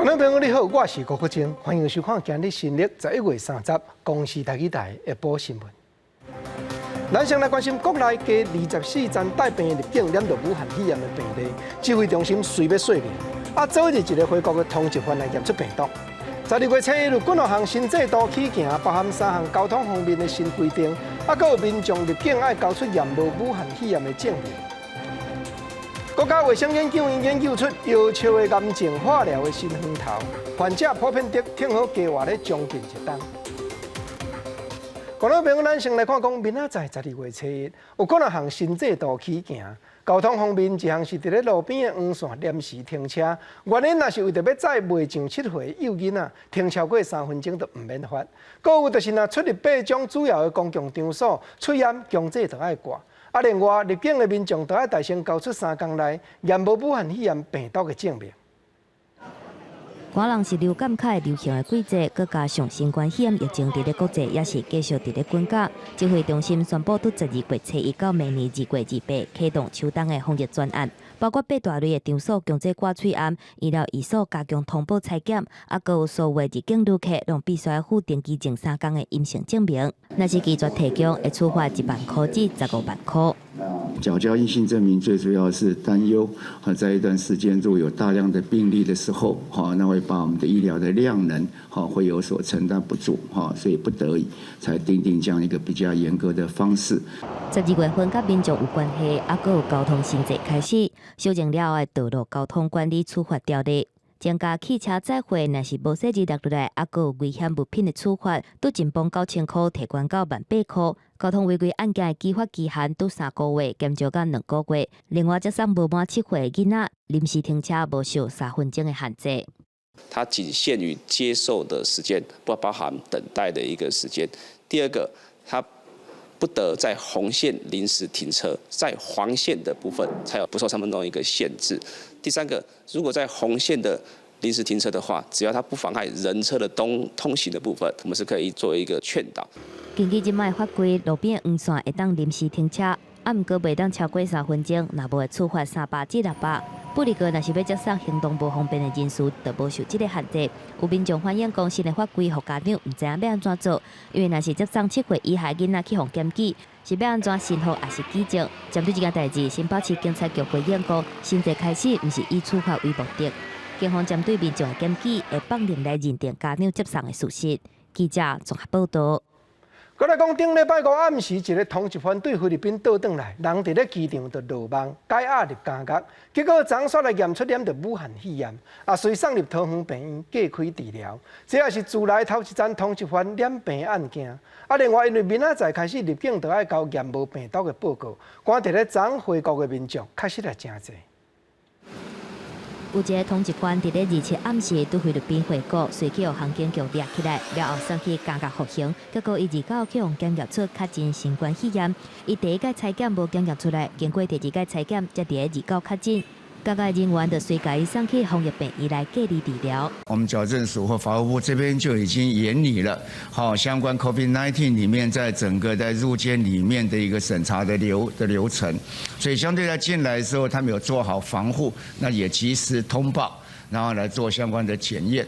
观众朋友你好，我是郭国正，欢迎收看今日新历11月30公视台语台下晡新闻。咱先来关心国内加24站带病入境染到武汉肺炎的病例，指挥中心随要说明，早日一个回国的通缉犯来验出病毒。12月7日，几项新制度起行，包含3项交通方面的新规定，还有民众入境要交出验无武汉肺炎的证明。国家卫生研究院研究出药笑的癌症化疗的新方头，患者普遍得听好计划咧将近1冬。观众朋友，咱先来看讲，明仔载12月7日，有几项新制度起行。交通方面，一项是伫咧路边的黄线临时停车，原因若是为着要载未上7岁幼囡仔，停超过3分钟就唔免罚。搁有就是若出入8种主要的公共场所，出验强制就要挂。另外，入境的民众都要大先交出3天内验无武汉肺炎病毒的证明。寒冷是流感较流行的季节，佮加上新冠肺炎疫情伫咧国际也是继续伫咧滚价。指挥中心宣布，伫12月7日到明年2月28启动秋冬的防疫专案，包括8大类的场所强制挂嘴罨，医疗医所加强通报采检，佮有所有入境旅客拢必须要附登记前3天的阴性证明。若是拒绝提供，会处罚1万块至15万块。缴交阴性证明最主要是担忧，在一段时间如果有大量的病例的时候，那会把我们的医疗的量能会有所承担不住，所以不得已才定这样一个比较严格的方式。12月份甲民众有关系，还有交通新制开始，修正了的道路交通管理处罚条例。增加汽车载货，若是无细致落来，还有危险物品的处罚，拄前磅9000块，提悬到18000块。交通违规案件的执法期限拄3个月，减少到2个月。另外，接送无满7岁的囡仔，临时停车无受3分钟的限制。它仅限于接受的时间，不包含等待的一个时间。第二个，它不得在红线临时停车，在黄线的部分才有不受3分钟的一个限制。第三个，如果在红线的临时停车的话，只要它不妨碍人车的通行的部分，我们是可以做一个劝导。根据即卖法规，路边黄线会当临时停车，毋过袂当超过3分钟，若无会处罚300至600。不离个若是要接送行动不方便的人士，就无受这个限制。有民众反映讲，新的法规，互家长毋知影要安怎做，因为若是接送7岁以下囡仔去互检举，是要安怎申报还是举证？针对这件代志，新北市警察局回应讲，新制开始毋是以处罚为目的，警方针对民众的检举，会放令来认定家长接送的事实。记者综合报道。再来讲，顶礼拜5暗时，一个通缉犯对菲律宾倒转来，人伫咧机场就落网，解压入监狱，结果昨煞来验出染着武汉肺炎，随送入桃园病院隔开治疗。这也是自来头一站通缉犯染病案件。另外，因为明仔载开始入境，就要交验无病毒的报告，赶伫咧昨回国的民众确实也真侪。有一个通缉犯伫咧27暗时对菲律宾回国，随去由航警局抓起来，了后送去监狱服刑。结果伊29去用检验出确诊新冠肺炎，伊第一届采检无检验出来，经过第2届采检，才伫咧29确诊。监狱人员就随甲伊送去防疫病院来隔离治疗。我们矫正署或法务部这边就已经研拟了相关 COVID-19 里面在整个在入监里面的一个审查的流程，所以相对在进来的时候，他们有做好防护，那也及时通报，然后来做相关的检验。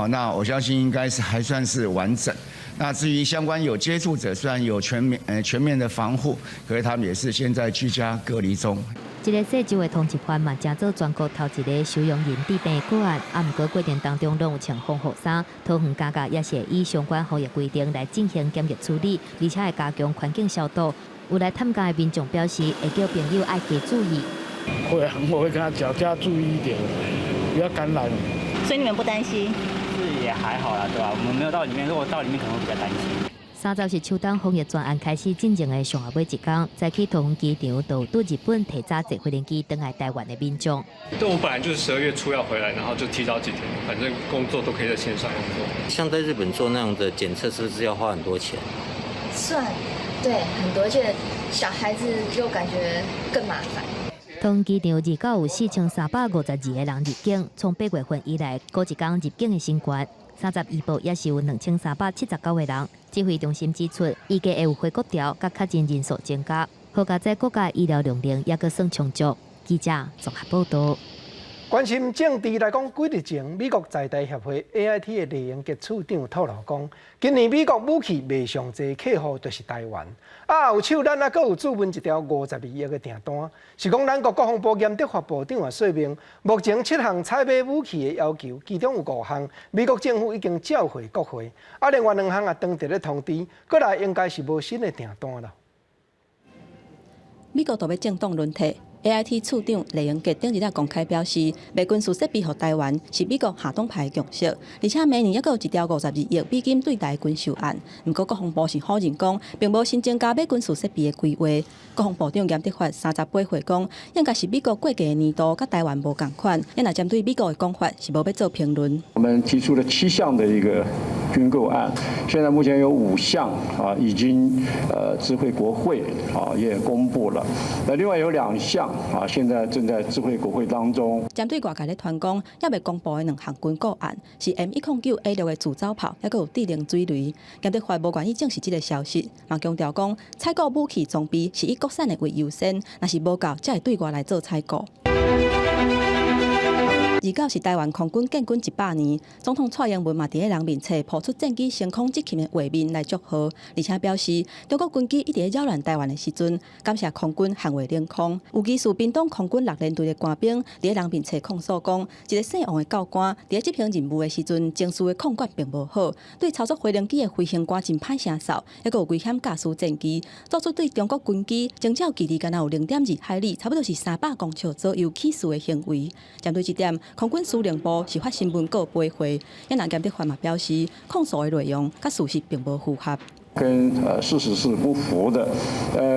那我相信应该是还算是完整。那至于相关有接触者，虽然有全面的防护，可是他们也是现在居家隔离中。一个细州的通缉犯嘛，正做全国头一个收容人治病的个案，毋过过程当中拢有穿防护衫，桃园监狱也是以相关防疫规定来进行检疫处理，而且会加强环境消毒。有来探监的民众表示，会叫朋友爱加注意。会，我会跟他讲，叫他注意一点，不要感染。所以你们不担心？是也还好啦，对吧？我们没有到里面，如果到里面可能会比较担心。30是秋冬防疫专案开始进行的上下尾一天，再去桃园机场到日本提早坐飞机回来台湾的民众。对，我本来就是12月初要回来，然后就提早几天，反正工作都可以在线上工作。像在日本做那样的检测，是不是要花很多钱？算，对，很多，而且小孩子就感觉更麻烦。桃园机场29有4352个人入境，从8月份以来，过一天入境的新冠。30医部也是有2379个人。指挥中心指出，预计会有回国潮，甲确诊人数增加，好加在国家医疗量能也阁算充足。记者综合报道。关心政治来讲，几日前，美国在台协会 AIT 的李英杰处长透露讲，今年美国武器卖上济客户就是台湾。后手咱还阁有注文一条52亿的订单，是讲咱国国防部严德发部长也说明，目前7项采买武器的要求，其中有5项，美国政府已经召回国会，另外2项也当地咧通知，过来应该是无新的订单了。美国都要政党轮替。AIT 处长李英杰顶日公开表示，卖军事设备予台湾是美国下党派的共识，而且明年还有一条52亿美金对台军售案。不过国防部是否认讲，并无新增加买军事设备的规划。国防部长严德发38岁讲，应该是美国过去的年度甲台湾无共款，也若针对美国的讲法是无要做评论。我们提出了7项的一个军购案，现在目前有5项已经知会国会也公布了，另外有2项。现在正在智慧国会当中。针对外界咧传讲，也未公布的2项军购案是 M109A6的自走炮，还有智能水雷。严德发无愿意证实这个消息，嘛强调讲，采购武器装备是以国产的为优先，若是无够，才会对外来做采购。29是台湾空军建军100年，总统蔡英文嘛伫咧人面册抛出战机升空执勤的画面来祝贺，而且表示中国军机一直在扰乱台湾的时阵，感谢空军捍卫领空。有技术屏东空军6连队的官兵伫咧人面册控诉讲，一个姓王的教官伫咧执行任务的时阵，情绪的控管并无好，对操作飞行机的飞行官真歹声扫，还有危险驾驶战机，做出对中国军机征召距离敢有0.2海里，差不多是300公尺左右起事的行为。针对这点，空军司令部是发新闻稿驳回，也南监督法嘛表示，控诉的内容甲事实并无符合。跟事实是不符的，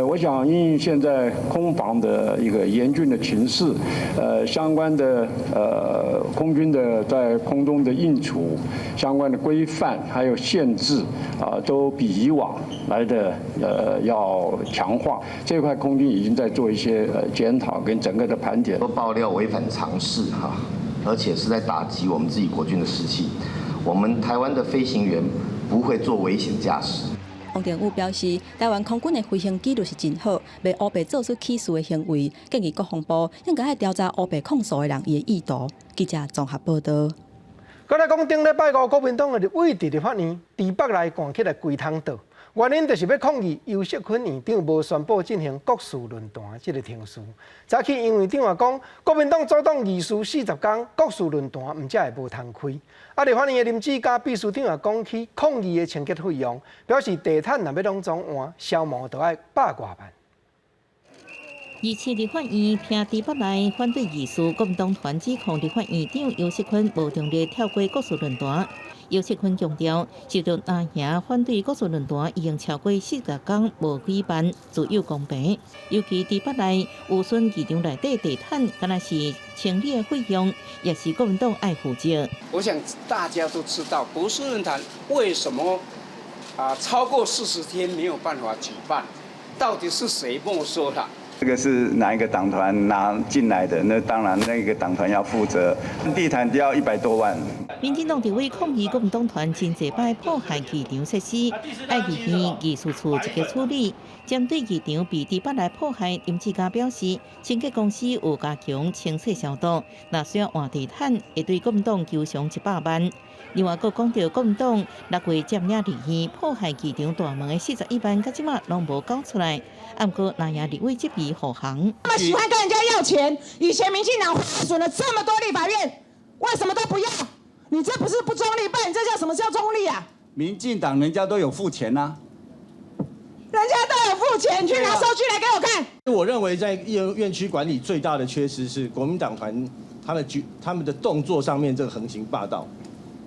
我想因应现在空防的一个严峻的情势，相关的空军的在空中的应处相关的规范还有限制都比以往来的要强化。这块空军已经在做一些检讨跟整个的盘点。都爆料违反常识而且是在打击我们自己国军的士气。我们台湾的飞行员不会做危险驾驶。王定宇表示，台湾空军的飞行纪律是真好，为乌白做出起事的行为，建议国防部应该调查乌白控诉的人伊的意图。记者综合报道。再来讲，顶礼拜5，国民党的立委伫立法院伫北内赶起来规通倒，原因就是要抗议尤锡坤院长无宣布进行国事论坛这个程序。早起杨院长也讲，国民党主动议事40天，国事论坛唔才会无通开。立法院的林志嘉秘书长也讲起抗议的清洁费用，表示地毯若要拢总换，消磨就要100多万。二次立法院听伫北内反对议事，国民党团指控立法院长尤锡坤无中立跳过国事论坛。尤锡坤强调，受到阿兄反对国事论坛已经超过40天无举办，自有公平。尤其伫北内有损议场内底地毯，敢若是清理的费用，也是国民党爱负责。我想大家都知道，国事论坛为什么超过40天没有办法举办？到底是谁没收的？这个是哪一个党团拿进来的？那当然，那个党团要负责。地毯就要100多万。民进党伫为抗议国民党团真侪摆破坏议场设施，爱立院议事处一个处理。针对议场被伫北内破坏，林志嘉表示，清洁公司有加强清洗消毒，若需要换地毯，会对国民党求偿100万。另外，佫讲到国民党6月占领立院破坏议场大门的41万，到即马拢无交出来。按过南亚立委这笔护航，那么喜欢跟人家要钱，以前民进党损了这么多立法院，为什么都不要？你这不是不中立，不然你这叫什么叫中立啊？民进党人家都有付钱啊，人家都有付钱，去拿收据来给我看。我认为在院区管理最大的缺失是国民党团他们的动作上面这个横行霸道。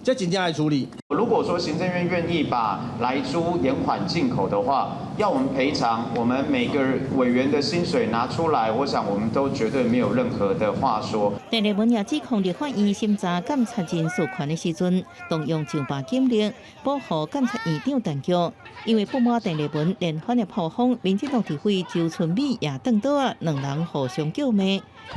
这紧接来处理。如果说行政院愿意把莱猪延缓进口的话，要我们赔偿，我们每个委员的薪水拿出来，我想我们都绝对没有任何的话说。电力文也指控立法院审查监察人事权的时阵，动用上百警力保护监察院长陈菊，因为不满电力文连番的炮轰，民进党立委周春美也转倒啊，两人互相叫骂。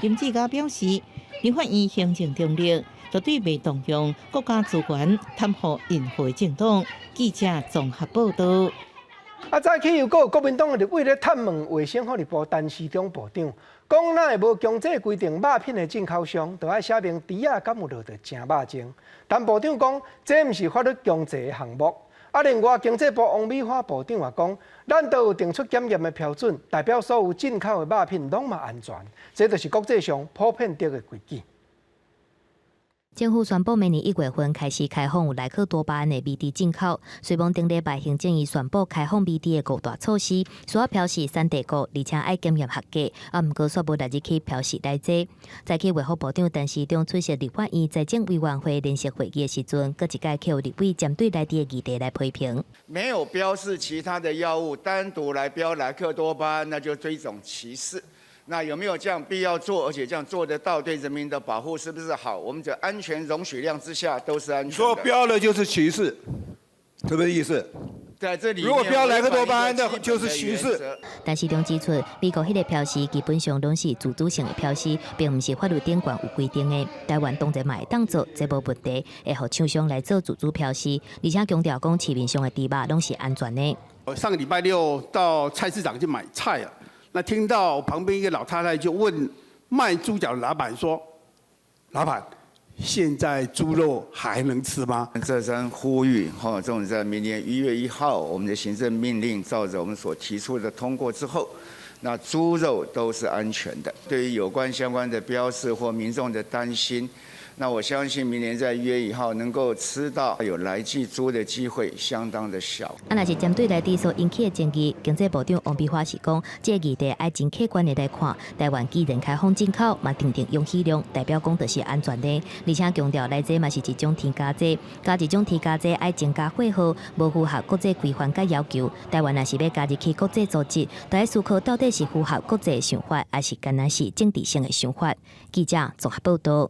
林志嘉表示，立法院行政中立。绝对未动用国家资源袒护任何政党。记者综合报道。早起又有国民党的立委咧探问卫生福利部陈时中部长，讲若会无强制规定肉品的进口商，就要写明猪啊敢有落着正肉精。但部长讲，这毋是法律强制的项目。另外，经济部王美花部长也讲，咱都有定出检验的标准，代表所有进口的肉品拢嘛安全，这就是国际上普遍得的规矩。政府宣布，明年1月份开始开放有莱克多巴胺的米猪进口。随望顶礼拜行政院宣布开放米猪的5大措施，所要标示3地国，而且爱检验合格。毋过，煞无立日起标示来这。早起卫福部长陈时中出席立法院财政委员会联席会议的时阵，各一届有立委针对来的议题来批评。没有标示其他的药物，单独来标莱克多巴胺，那就这种歧视。那有没有这样必要做，而且这样做得到，对人民的保护是不是好？我们的安全容许量之下都是安全的。说标了就是歧视，是不是意思？在这里，如果标莱克多巴胺的就是歧视。但是中指出，美国迄个标示基本上拢是自主性的标示，并毋是法律顶悬有规定的。台湾当然嘛会当做，这无问题，会互厂商来做自主标示，而且强调讲市面上的猪肉拢是安全的。我上个礼拜6到菜市场去买菜啊。那听到旁边一个老太太就问卖猪脚的老板说：“老板，现在猪肉还能吃吗？”这声呼吁，这种在明年1月1号，我们的行政命令照着我们所提出的通过之后，那猪肉都是安全的。对于有关相关的标示或民众的担心，那我相信明年在1月1号能够吃到有来记猪的机会相当的小。若是针对来地所引起的争议，经济部长王美花是讲，这个议题爱真客观的来看，台湾既然开放进口，嘛定容许量，代表讲就是安全的，而且强调来这嘛是一种添加剂，加一种添加剂爱增加货号，无符合国际规范甲要求。台湾若是要加入去国际组织，就要思考到底是符合国际的想法，还是仅仅是政治性的想法。记者综合报道。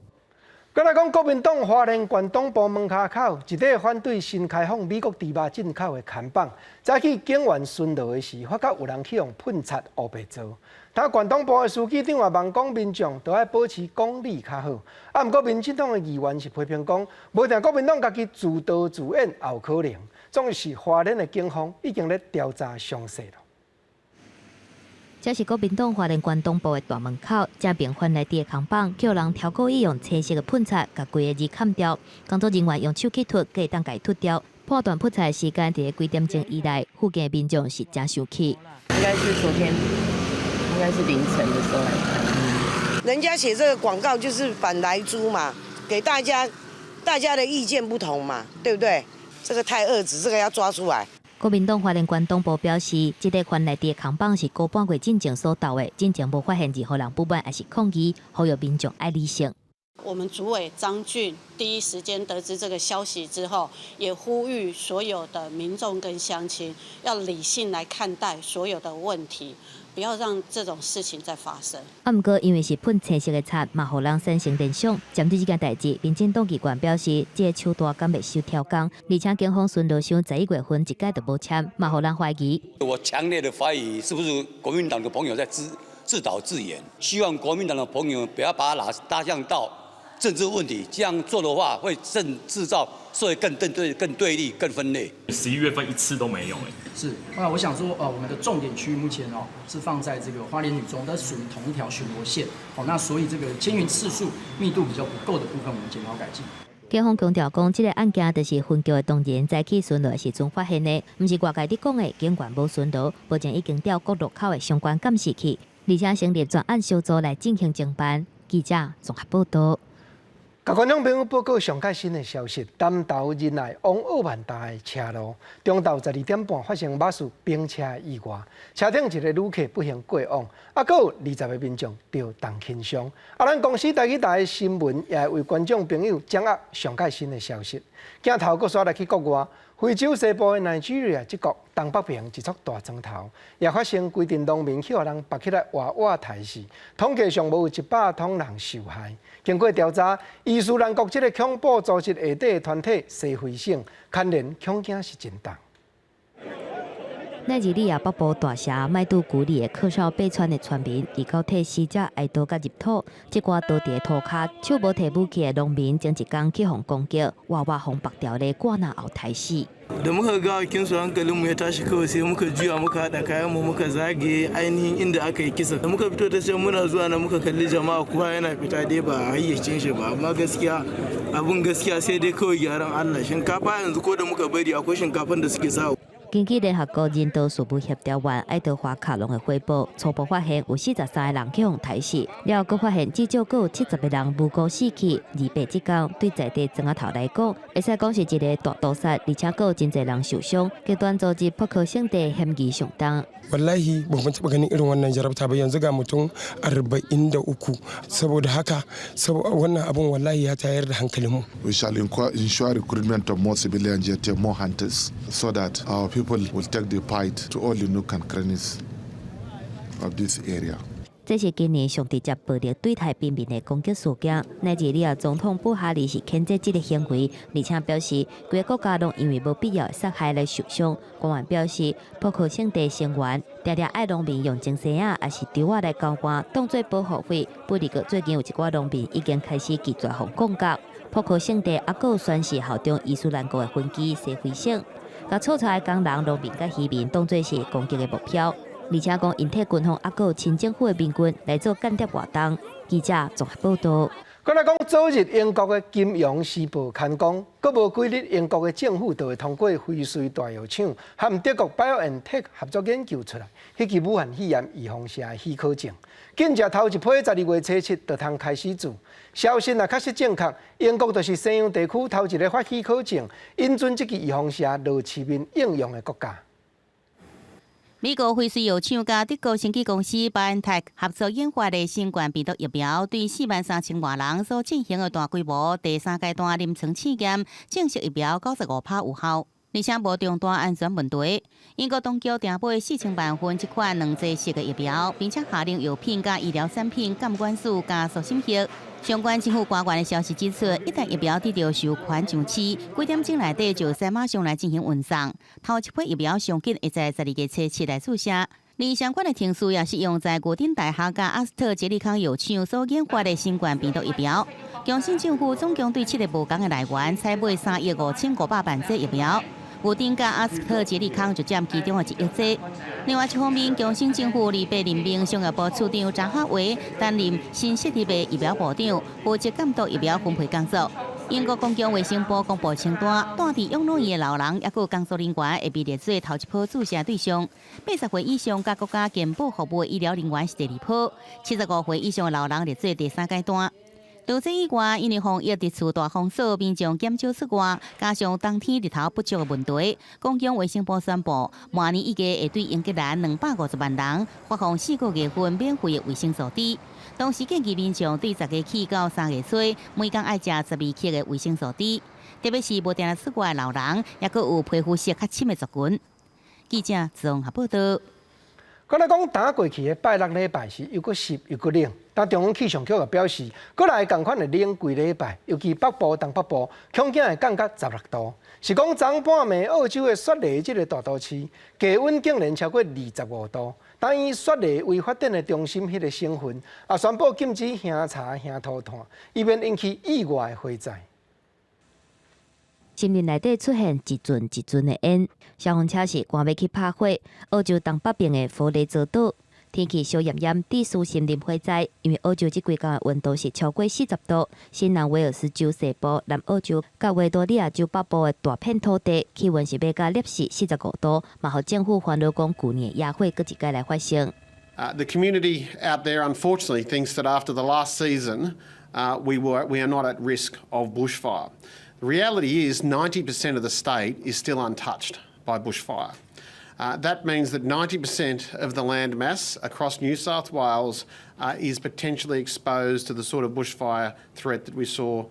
再来讲，国民党花莲县东部门卡口一块反对新开放美国猪肉进口的看板，早起警员巡逻的时，发觉有人去用喷漆乌白做。他县东部的书记长也望讲民众都要保持公理较好。毋过民进党的议员是批评讲，无定国民党家己自导自演也有可能。总是花莲的警方已经咧调查详细了。这是国民党花莲县东部的大门口，正面翻来地的扛棒，叫人挑故意用青色的喷漆，甲规个字砍掉。工作人员用手去脱，计当甲伊脱掉。破断喷漆的时间伫几点钟以内，附近的民众是真生气。应该是昨天，应该是凌晨的时候来看。人家写这个广告就是反莱猪嘛，给大家的意见不同嘛，对不对？这个太恶质，这个要抓出来。国民党花莲县东部表示，这个翻来地的扛棒是高半月进前所盗的，进前无发现任何人不满还是抗议，呼吁民众爱理性。我们主委张俊第一时间得知这个消息之后，也呼吁所有的民众跟乡亲要理性来看待所有的问题，不要让这种事情再发生。毋过因为是喷青色的漆，嘛互人产生联想。针对这件代志，民进党机关表示，这个手段敢袂收跳工，而且警方巡逻箱11月份一概都无签，嘛互人怀疑。我强烈的怀疑，是不是国民党的朋友在自导自演？希望国民党的朋友不要把它搭向到政治问题，这样做的话会制造社会更对立、更分裂。11月份一次都没有是，那我想说，我们的重点区域目前是放在这个花莲女中，但是属于同一条巡逻线，那所以这个迁运次数密度比较不够的部分，我们检讨改进。警方强调讲，这个案件就是分局的同仁在去巡逻时阵发现的，不是外界伫讲的警员无巡逻，目前已经调各路口的相关监视器，而且成立专案小组来进行侦办。记者综合报道。甲观众朋友报告上届新的消息：南投仁爱往澳万大的车路，中昼12点半发生巴士并车意外，车顶一个旅客不幸过往，还有20个民众着重轻伤。咱公司台台的新闻也为观众朋友掌握上届新的消息。镜头佫刷来去国外，非洲西部的Nigeria这国东北边一撮大砖头，也发生规定农民去互人拔起来活活杀死，统计上无100多人受害。经过调查，伊斯兰国这个恐怖组织下底的团体西非省，牵连恐惊是真重。奈日利亚北部大峡麦杜古里的克绍贝川的村民，伊到替死者哀悼甲入土，即寡倒伫土骹手无提武器的农民，前一天去互攻击，活活互白条的挂那后抬死。Da muka ga kinsu hankalinmu ya tashi kawai sai muka juya muka haɗa kayanmu muka zage ainihin inda aka yi kisa da muka fito ta can muna zuwa na muka kalli jama'a kowa yana fita dai ba hayyacin shi ba amma gaskiya abun gaskiya sai dai kawai gyaran Allah shinkafa yanzu ko da muka bari akwai shinkafan da suke sa根据联合国人道事务协调员爱德华卡隆的汇报，初步发现有43个人去互抬死，了后佫发现至少佫有70个人无辜死去。28即天对在地庄仔头来讲，会使讲是一个大屠杀，而且佫有真侪人受伤，极端组织扑克圣地嫌疑上当。Wallahi ba mu taɓa ganin irin wannan jarabta ba yanzu ga mutum 43 saboda haka wannan abun wallahi ya tayar da hankalinmu. We shall ensure recruitment of more civilians yet more hunters so that our people will take the fight to all the nook and crannies of this area. 这是今年上直接暴力对待平民的攻击事件。奈日利亚总统布哈里是谴责这个行为，而且表示规个国家拢因为无必要的杀害来受伤。官员表示，扑克圣地成员常常爱农民用精神也是稻仔来交换，当作保护费。不过最近有一寡农民已经开始拒绝互降价。扑克圣地还佫有宣示效忠伊斯兰国的分支西非省，甲错查的工人、农民甲渔民当作是攻击的目标。而且讲，引退军方还佫有亲政府的民军来做间谍活动。记者综合报道。再来讲，昨日英国的《金融时报》刊讲，阁无几日，英国的政府就会通过辉瑞大药厂和德国 BioNTech 合作研究出来，迄支武汉肺炎预防剂的许可证。紧接头一批12月初7就通开始做。消息也确实正确，英国就是西洋地区头一个发许可证，引准这支预防剂落市面应用的国家。美国辉瑞药厂甲德国生技公司 BioNTech 合作研发的新冠病毒疫苗，对43000多人所进行的大规模第3阶段临床试验，证实疫苗95%有效，而且无重大安全问题。英国当局订买4000万份这款两剂式的疫苗，并且下令药品甲医疗产品监管署加速审核。相关政府官员的消息指出，一旦疫苗得到授权上市，几点钟内底就使马上来进行运送。头一批疫苗上紧会在12月初7来注射。而相关的程序也是用在古丁大学甲阿斯特捷利康药厂所研发的新冠病毒疫苗。强生政府总共对7个无同的来源采买3亿5500万剂疫苗。古丁甲阿斯特捷利康就占其中的1亿剂。另外一方面，强生政府2任命商业部处长张克维担任新设立的疫苗部长，负责监督疫苗分配工作。英国公共卫生部公布清单，住伫养老院的老人，也有工作人员会被列做头一批注射对象。80岁以上甲国家健保服务的医疗人员是第2批，75岁以上的老人列做第3阶段。除此以外，因为防疫地区大封锁，民众减少出外，加上冬天日头不足的问题，公共卫生部宣布，明年预计会对英格兰250万人发放4个月份免费的卫生素滴。同时建议民众对10月起到3月初，每天爱食12克的卫生素滴，特别是无定来出外的老人，也佫有皮肤色较深的族群。记者综合报道。再来讲，打过去的拜6礼拜是又搁湿又搁冷，但中央气象局也表示，过来同款的冷几礼拜，尤其北部、东北部，恐惊会降到16度。是讲昨半暝澳洲的雪梨这个大都市，低温竟然超过25度。但以雪梨为发展的中心，迄个省份也宣布禁止烹茶、烹涂炭，以免引起意外的火灾。森林内底出现一阵一阵的烟，消防车是赶要去拍火。澳洲东北边的佛雷泽岛天气小炎炎，致使森林火灾。因为澳洲这几天的温度是超过40度，新南威尔士州西部、南澳洲甲维多利亚州北部的大片土地气温是要甲摄氏45度，嘛互政府烦恼讲旧年野火搁一届来发生。The community out there unfortunately thinks that after the last season, we are not at risk of bushfire. The reality is 90% of the state is still untouched by bushfire. That means that 90% of the land mass across New South Wales is potentially exposed to the sort of bushfire threat that we saw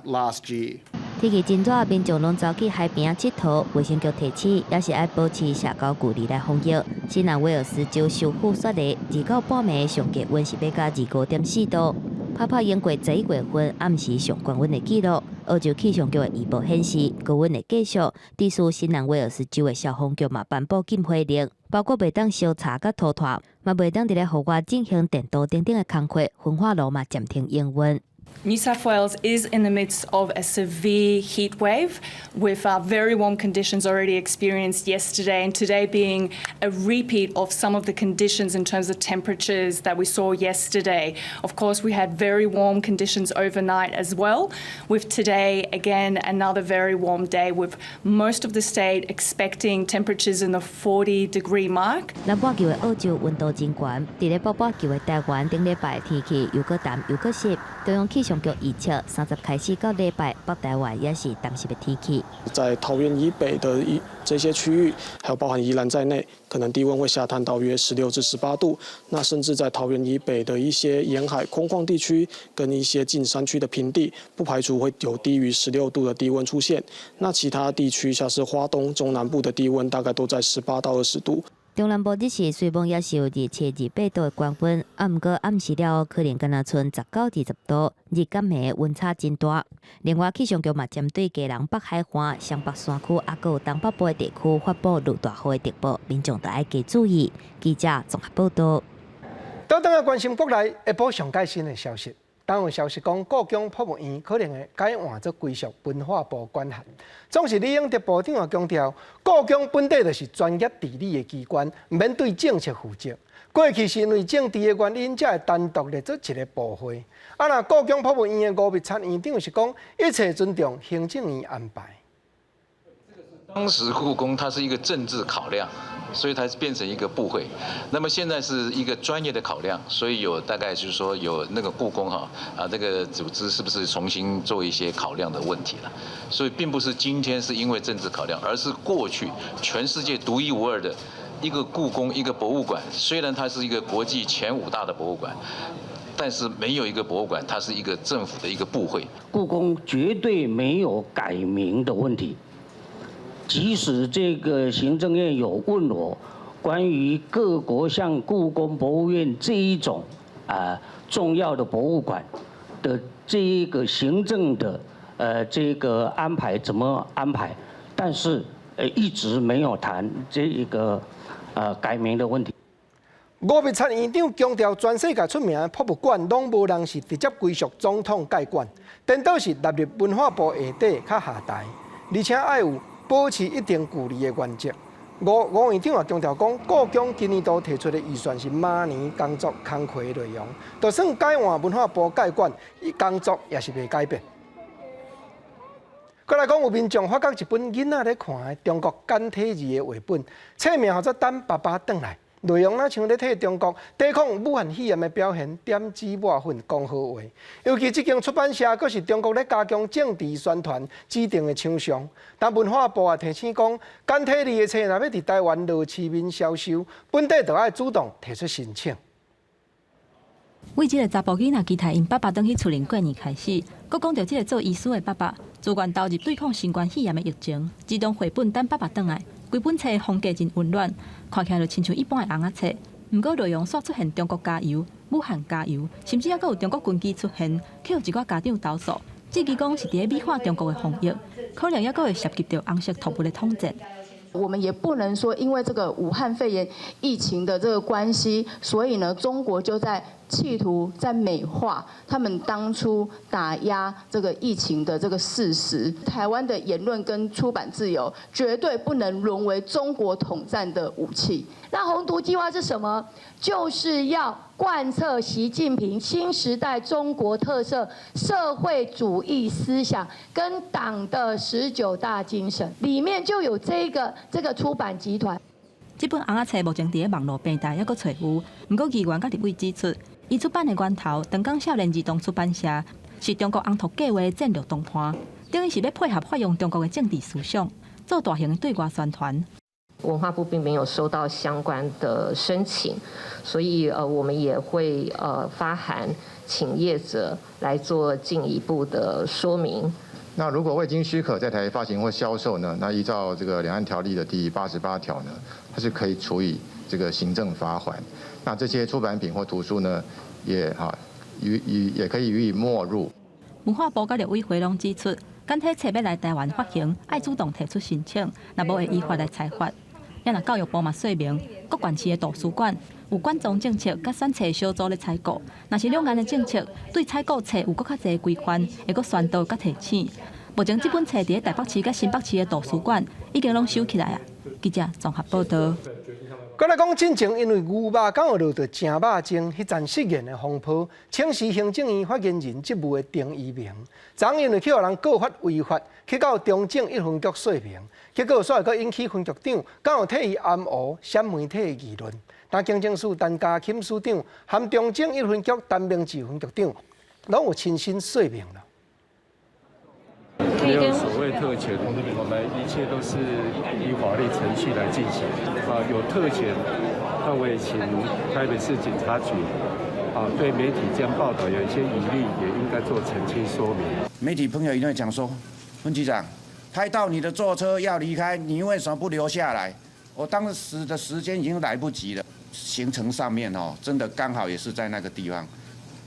last year. 天气真热，民众拢走去海边佚佗。卫生局提醒，也是要保持社交距离来防疫。新南威尔士州首府雪梨，日到半暝上低温是要到25.4度。拍拍英国11月份暗时上高温的纪录。澳洲气象局的预报显示，高温会继续。地属新南威尔士州的消防局嘛颁布禁火令，包括袂当烧柴甲拖拖，嘛袂当伫咧户外进行电镀等等的工课，焚化炉嘛暂停营运。New South Wales is in the midst of a severe heat wave with very warm conditions already experienced yesterday and today being a repeat of some of the conditions in terms of temperatures that we saw yesterday. Of course, we had very warm conditions overnight as well, with today again another very warm day with most of the state expecting temperatures in the 40-degree mark. 南半球的澳洲温度真悬，伫咧北半球的台湾顶礼拜天气又搁淡又搁湿，中央气象局预测30开始到礼拜北台湾也是淡湿的天气。在桃园以北的这些区域，还有包含宜兰在内，可能低温会下探到约16至18度。那甚至在桃园以北的一些沿海空旷地区跟一些近山区的平地，不排除会有低于16度的低温出现。那其他地区像是花东、中南部的低温大概都在18到20度。中南部日时虽然也是有27、28度的高温，毋过暗时了可能敢若剩19、20度，日甲暝的温差真大。另外，气象局嘛针对基隆北海岸、双北山区，还有东北部的地区发布陆大雨的特报，民众得爱加注意。记者综合报道。倒转来关心国内一波上最新的消息。当有消息讲，故宫博物院可能会改换作归属文化部管辖。总是李永德部长也强调，故宫本地就是专业治理的机关，唔免对政策负责。过去是因为政治的原因，才会单独列做一个部会。那故宫博物院的吴密察院长是讲，一切尊重行政院安排。当时故宫它是一个政治考量，所以它变成一个部会。那么现在是一个专业的考量，所以有大概就是说有那个故宫这个组织是不是重新做一些考量的问题了？所以并不是今天是因为政治考量，而是过去全世界独一无二的一个故宫一个博物馆，虽然它是一个国际前5大的博物馆。但是没有一个博物馆，它是一个政府的一个部会。故宫绝对没有改名的问题。即使这个行政院有问我关于各国像故宫博物院这一种重要的博物馆的这一个行政的这个安排怎么安排，但是一直没有谈这一个改名的问题。吴密察院长强调，全世界出名的博物馆，拢无人是直接归属总统介管，颠倒是纳入文化部下底较下台，而且要有保持一定距离的原则。吴院长也强调讲，故宫今年度提出的预算是明年工作工课的内容，就算改换文化部介管，工作也是袂改变。再来讲，有民众发觉一本囡仔咧看的中国简体字的画本，册名叫做《等爸爸转来》。内容像咧替中国抵抗武汉肺炎的表现，点指抹粉讲好话。尤其这间出版社，佫是中国咧加强政治宣传指定的厂商。但文化部也提醒讲，简体字的册若要伫台湾落市面销售，本地就要主动提出申请。为这个查甫囡仔期待因爸爸转去厝邻过年开始，佮讲到这个做医师的爸爸，自愿投入对抗新冠肺炎的疫情，自动绘本等爸爸转来。规本册风格真温暖，看起来就亲像一般的红仔册。不过内容煞出现中国加油、武汉加油，甚至还佫有中国军机出现，去互一寡家长投诉，质疑讲是伫咧美化中国的防疫，可能还佫会涉及到红色头部的统战。我们也不能说因为这个武汉肺炎疫情的这个关系，所以呢，中国就在企图在美化他们当初打压这个疫情的这个事实。台湾的言论跟出版自由绝对不能沦为中国统战的武器。那宏图计划是什么？就是要贯彻习近平新时代中国特色社会主义思想跟党的19大精神，里面就有这个出版集团。这本红仔册目前伫咧网络平台还佫找有，不过议员甲立委指出，伊出版的源头长江少年儿童出版社是中国翁图计划的战略动画，等于是要配合发扬中国的政治思想，做大型的对外宣传。文化部并没有收到相关的申请，所以我们也会发函请业者来做进一步的说明。那如果未经许可在台发行或销售呢？那依照这个两岸条例的第88条呢，它是可以处以这个行政罚锾。那这些出版品或图书呢，也也可以予以没入。文化部甲立委回龙指出，简体册要来台湾发行，爱主动提出申请，若无会依法来裁罚。也若教育部嘛说明，各县市的图书馆有馆藏政策甲选册小组咧采购，若是两岸的政策对采购册有搁较侪规范，会搁宣导甲提醒。目前这本册伫台北市甲新北市的图书馆已经拢收起来啊。记者综合报道。再来讲，进前因为牛肉刚好落到正肉精，迄阵失言的风波，请示行政院发言人职务的丁一鸣，昨因为去互人告发违法，去到中正一分局说明，结果煞会引起分局长刚好替伊暗讹闪媒体的议论。但行政署陈家钦署长含中正一分局陈明志分局长，拢有亲身说明了。没有所谓特权，我们一切都是依法律程序来进行。有特权，那我也请台北市警察局对媒体这样报道有一些疑虑，也应该做澄清说明。媒体朋友一定会讲说，分局长，拍到你的坐车要离开，你为什么不留下来？我当时的时间已经来不及了，行程上面真的刚好也是在那个地方，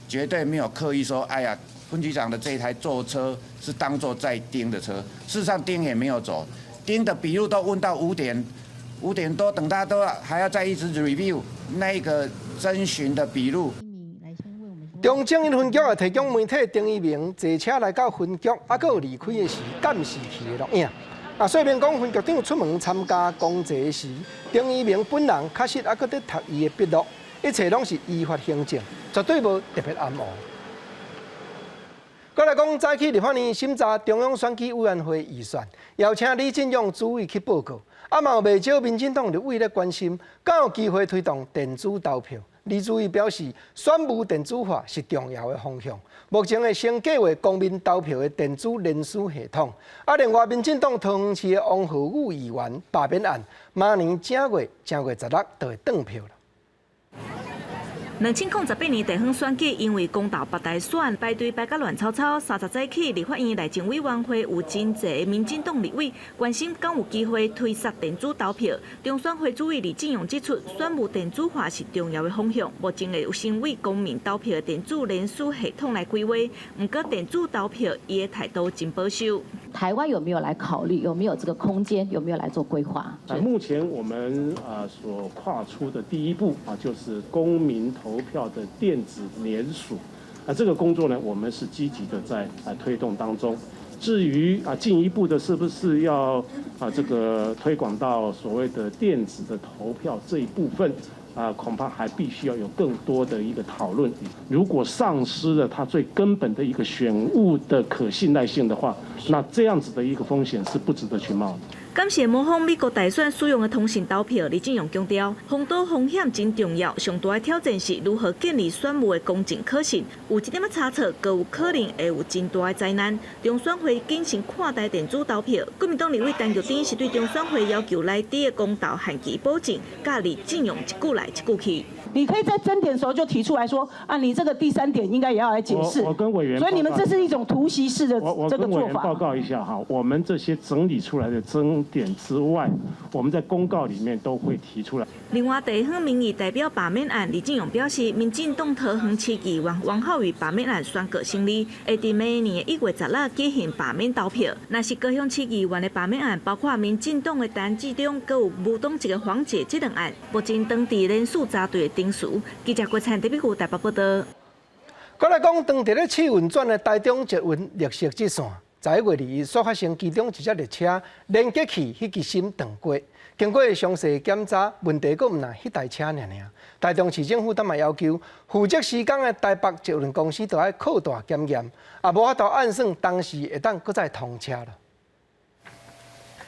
绝对没有刻意说，哎呀。分局长的这一台坐车是当作在盯的车，事实上盯也没有走，盯的笔录都问到5点多，等大家都还要再一直 review 那个侦询的笔录。中正一分局也提供媒体丁一鸣坐车来到分局，还佫有离开的时监视器的录影。说明讲分局长出门参加公祭时，丁一鸣本人确实还佫在读伊的笔录，一切拢是依法行政，绝对无特别暗讹。再来讲，早起立法院审查中央选举委员会预算，邀请李进勇主委去报告。嘛有未少民进党立委咧关心，敢有机会推动电子投票？李主委表示，选务电子化是重要的方向。目前会先计划公民投票的电子联署系统。另外，民进党桃园市的王浩宇议员罢免案，明年正月16就会登票了。2018年地方选举，因为公投北大选排队排甲乱草草，30早起立法院内政委员会有真侪民进党立委关心，敢有机会推设电子投票。中选会主委李进勇指出，选务电子化是重要的方向，目前会有先为公民投票的电子联署系统来规划。不过电子投票伊的态度真保守。台湾有没有来考虑？有没有这个空间？有没有来做规划？目前我们所跨出的第一步就是公民投票的电子联署。这个工作呢，我们是积极的在推动当中。至于进一步的是不是要这个推广到所谓的电子的投票这一部分？恐怕还必须要有更多的一个讨论。如果丧失了它最根本的一个选务的可信赖性的话，那这样子的一个风险是不值得去冒的。感谢模仿美国大选使用的通讯投票，李进勇强调，防堵风险真重要，上大的挑战是如何建立选务的公正可信。有一点仔差错，更有可能会有真大的灾难。中选会谨慎看待电子投票，国民党立委陈玉珍是对中选会要求内底的公投限期保证，甲李进勇一句来一句去。你可以在争点的时候就提出来说，你这个第3点应该也要来解释。我跟委员，所以你们这是一种突袭式的这个做法。我跟委员报告一下哈，我们这些整理出来的争点之外，我们在公告里面都会提出来。另外，地方民意代表罢免案，李进勇表示，民进党桃园市议员王浩宇罢免案宣告胜利，会伫明年1月16日举行罢免投票。若是高雄市议员的罢免案，包括民进党的陈志忠，佮有无党籍的黄姐这2案，目前当地联署查对的定数。记者郭灿台北府台北报道。再来讲，当地咧试运转的台中捷运绿色支线，11月2日所发生其中一只列车连接器迄支芯断过，经过详细检查，问题阁毋那迄台车尔。台中市政府当嘛要求负责施工的台北捷运公司，都要扩大检验，无法度按算当时会当阁再通车了。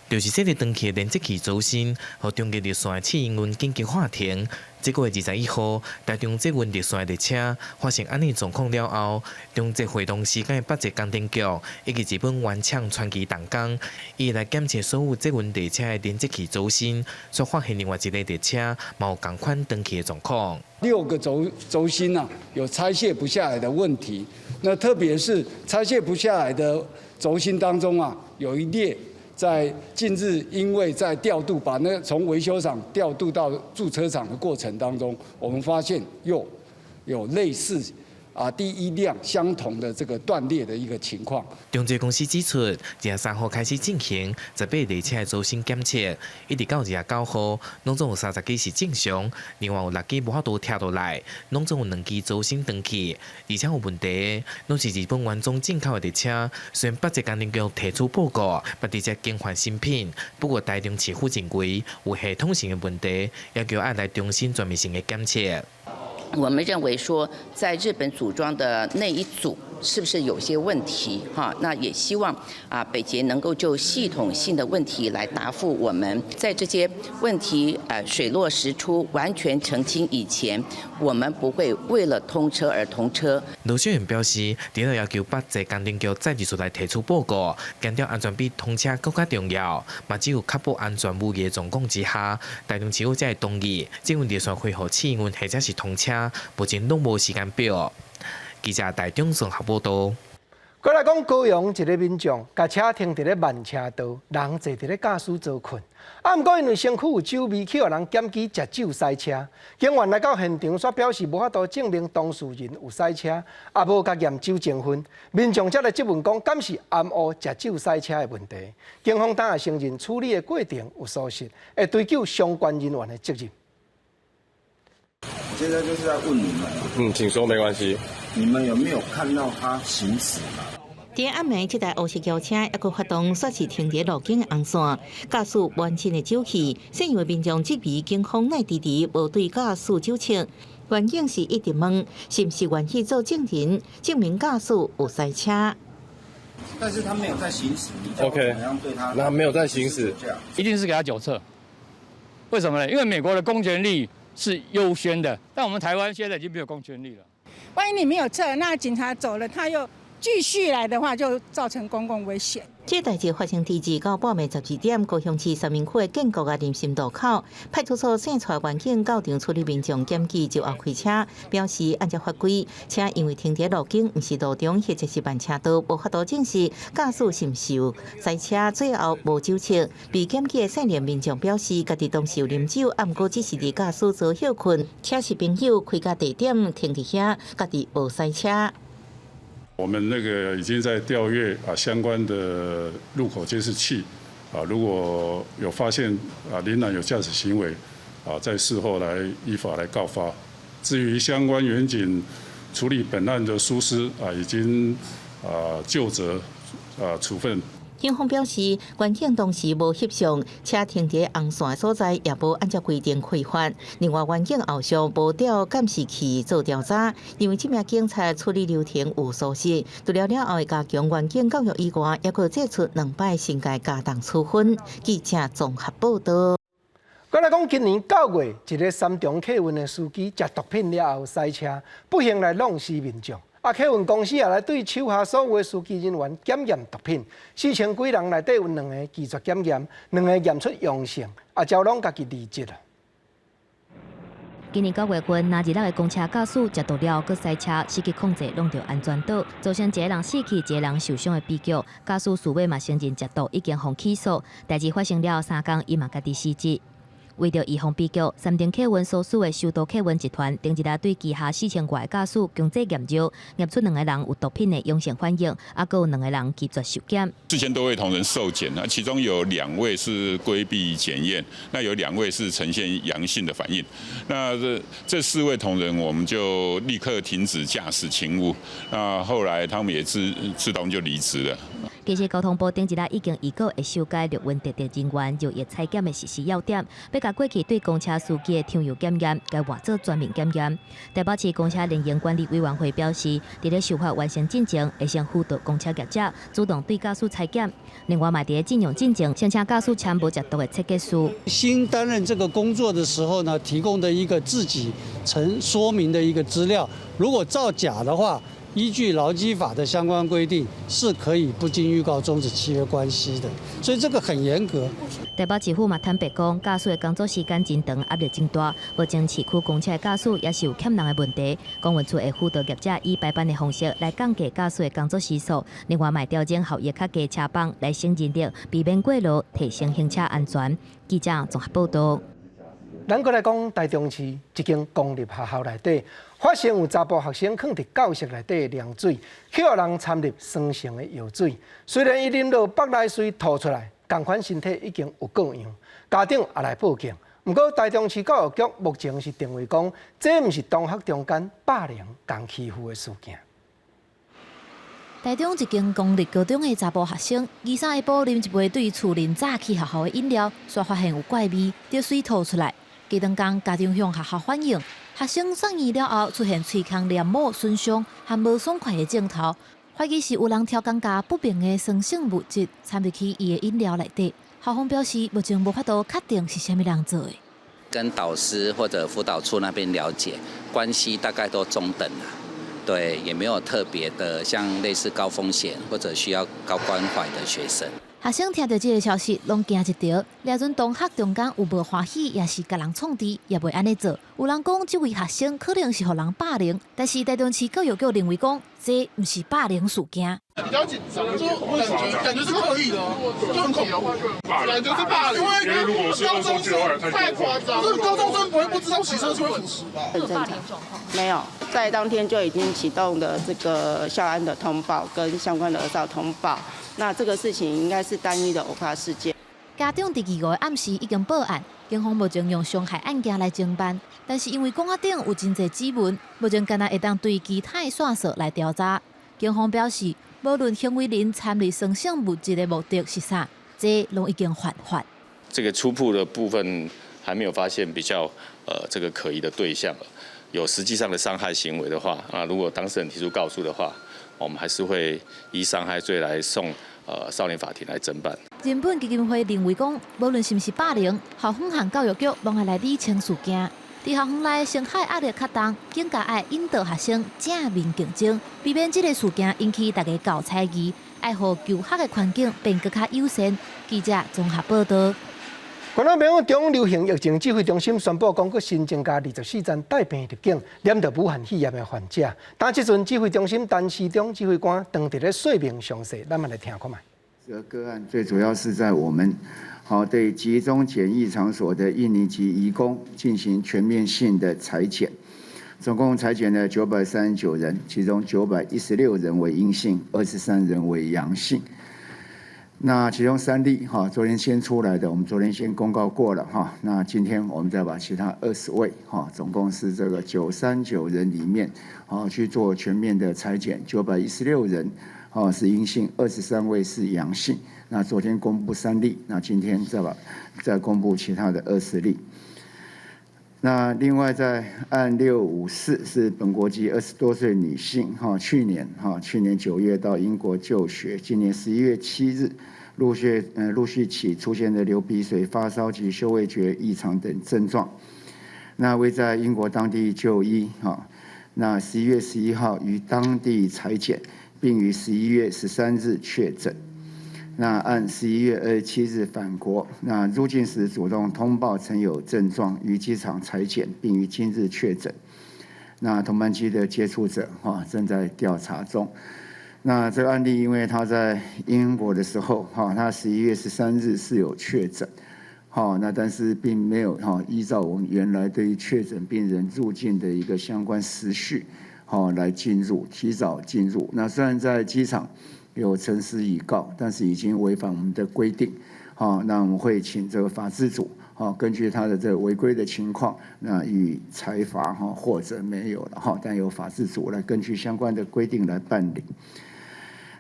就是这个长期连接器走线，和中继列线的试营运紧急喊停。这个月21号，台中捷运列线列车发生安尼状况了后，中捷会同时间8节工程局以及日本原厂传奇动工，伊来检测所有捷运列车的连接器走线，所发现另外一个列车嘛有同款断气的状况。6个轴心有拆卸不下来的问题，那特别是拆卸不下来的轴心当中有一列。在近日，因为在调度把那从维修厂调度到驻车场的过程当中，我们发现又有类似第一辆相同的这个断裂的一个情况。中捷公司指出，23号开始进行18列车的周身检测，一直到29号，拢总有30机是正常，另外有6机无法度跳落来，拢总有2机周身断去，而且有问题的，拢是日本原装进口的列车。虽然8节鉴定局提出报告，把这些更换新品，不过台中市府认为有系统性的问题，要求要来重新全面性的检测。我们认为说，在日本组装的那一组是不是有些问题？哈，那也希望北捷能够就系统性的问题来答复我们。在这些问题水落石出、完全澄清以前，我们不会为了通车而通车。卢秀燕表示，除了要求8节鉴定局再次出来提出报告，强调安全比通车更加重要，嘛只有确保安全无虞的状况之下，台中市府才会同意这问题算恢复试营运或者是通车。目前拢无时间表。记者台中综合报道。过来讲，高雄一个民众把车停伫咧慢车道，人坐伫咧驾驶座困。不过因为身躯有酒味，去互人检举食酒塞车。警员来到现场，却表示无法度证明当事人有塞车，也无甲验酒成分。民众则来质问讲，敢是暗黑食酒塞车的问题？警方当然承认处理的过程有疏失，会追究相关人员的责任。现在就是在问你们，请说，没关系。你们有没有看到他行驶吗？伫暗暝，这台黑色轿车还佫发动煞是停伫路径的红线，驾驶完全的酒气，摄影的民众质疑警方乃迟迟无对驾驶酒测。原警是一直问，是不是愿意做证人，证明驾驶有塞车？但是他没有在行驶，你怎么样对他？那没有在行驶，一定是给他酒测。为什么呢？因为美国的公权力是优先的，但我们台湾现在已经没有公权力了。万一你没有测，那警察走了，他又继续来的话，就造成公共危险。这代志发生伫到半暝12点，高雄市三民区的建国啊林心路口派出所送出员警到场处理民众检举就后开车，表示按照法规，车因为停伫路径，不是路中或者是慢车道，无法度证实驾驶是毋是有塞车，最后无酒测。被检举的少年民众表示，家己当时有啉酒，不过只是伫驾驶座休困，车是朋友开到地点停伫遐，家己无塞车。我们那个已经在调阅相关的路口监视器如果有发现林男有驾驶行为在事后来依法来告发。至于相关员警处理本案的疏失已经就责处分。警方表示，员警当时无翕相，车停伫红线的所在，也无按照规定开发。另外，员警后续无调监视器做调查，因为这名警察处理流程有疏失。除了后会加强员警教育以外，也可祭出2摆新界加重处分。记者综合报道。我来讲，今年9月，一个三重客运的司机食毒品了后塞车，不幸来弄死民众。客运公司也来对手下所有的司机人员检验毒品，4000几人内底有2个拒绝检验，2个验出阳性，招拢家己离职了。今年9月份，那日的公车驾驶食毒了，佮塞车，失去控制，弄到安全岛，造成一个人死去，一个人受伤的悲剧。驾驶事尾嘛承认食毒，已经互起诉。代志发生了3天，伊嘛家己辞职。为着预防悲剧，三重客运所属的首都客运集团，顶一日对旗下4000多个驾驶强制验尿，验出2个人有毒品的阳性反应，还有2个人拒绝受检。4000多位同仁受检，那其中有2位是规避检验，那有2位是呈现阳性的反应。那这4位同仁，我们就立刻停止驾驶勤务。那后来他们也自动就离职了。其实交通部顶一日已经预告会修改陆运特定人员入夜采检的实施要点，要甲过去对公车司机的听油检验，该换做全面检验。台北市公车人员管理委员会表示，伫咧修法完成进程，会先辅导公车业者主动对驾驶采检。另外，伫咧禁用进程，先请驾驶签无食毒的切结书。新担任这个工作的时候呢，提供的一个自己说明的一个资料，如果造假的话，依据劳基法的相关规定，是可以不经预告终止契约关系的，所以这个很严格。台北市府嘛坦白讲，驾驶的工作时间真长，压力真大，目前市区公车的驾驶也是有欠人的问题。公运处会辅导业者以白班的方式来降低驾驶的工作时数，另外嘛调整效益较低车帮来省人力，避免过劳，提升行车安全。记者综合报道。咱过来讲台中市一间公立学校内底发现有查甫学生放伫教室内底凉水，去予人掺入酸性的药水。虽然伊啉落腹内水吐出来，同款身体已经有各样，家长也来报警。不过台中市教育局目前是定位讲，这毋是同学中间霸凌、共欺负的事件。台中一间公立高中的查甫学生，23下晡啉一杯对厝邻早起学校的饮料，却发现有怪味，着水吐出来。加当天，家长向学校反映，学生送医了后出现喙腔黏膜损伤和无爽快的症头，怀疑是有人挑工加不明的酸性物质掺入去伊的饮料内底。校方表示，目前无法度确定是虾米人做的。跟导师或者辅导处那边了解，关系大概都中等啦。对，也没有特别的，像类似高风险或者需要高关怀的学生。学生听到这个消息，拢惊一跳。俩阵同学中间有无欢喜，也是甲人创治，也袂安尼做。有人讲，这位学生可能是互人霸凌，但是台中市教育局认为讲，这不是霸凌事件。比较紧张，就感觉是刻意的，就很恐怖，感觉是霸凌。因为如果是高中生太夸张，就是高中生不知道骑车是会腐蚀吧？很正常，没有在当天就已经启动了这个校安的通报跟相关的儿少通报。那这个事情应该是单一的偶发事件。家长伫2月暗时已经报案，警方目前用伤害案件来侦办，但是因为公安顶有真侪指纹，目前敢若会当对其他的线索来调查。警方表示，无论行为人掺入酸性物质的目的是啥，这拢已经犯法。这个初步的部分还没有发现比较这个可疑的对象，有实际上的伤害行为的话，如果当事人提出告诉的话，我们还是会依伤害罪来送少年法庭来侦办。人本基金会认为讲，无论是毋是霸凌，校方和教育局拢要来理清事件。伫校方内生态压力较重，更加爱引导学生正面竞争，避免这个事件引起大家搞猜疑，爱互求学的环境变更较友善。记者综合报道。观众朋友，中流行疫情指挥中心宣布，讲佫新增加24站带病入境染到武汉肺炎的患者。但即阵指挥中心陈时中指挥官当伫咧说明详细，咱们来听看卖。这个个案最主要是在我们对集中检疫场所的印尼籍移工进行全面性的采检，总共采检了939人，其中916人为阴性，23人为阳性。那其中3例昨天先出来的，我们昨天先公告过了那今天我们再把其他20位总共是这个939人里面去做全面的采检，916人是阴性，23位是阳性。那昨天公布3例，那今天再公布其他的20例。那另外在案654是本国籍20多岁女性，去年9月到英国就学，今年11月7日陆续起出现的流鼻水、发烧及嗅味觉异常等症状。那未在英国当地就医，那11月11号于当地采检，并于11月13日确诊。那按11月27日返国，那入境时主动通报曾有症状，于机场采检，并于今日确诊。那同班机的接触者正在调查中。那这个案例，因为他在英国的时候他11月13日是有确诊，那但是并没有依照我们原来对于确诊病人入境的一个相关时序来进入，提早进入。那虽然在机场有陈词以告，但是已经违反我们的规定，那我们会请这个法制组，根据他的这个违规的情况，那予以裁罚，或者没有了，但由法制组来根据相关的规定来办理。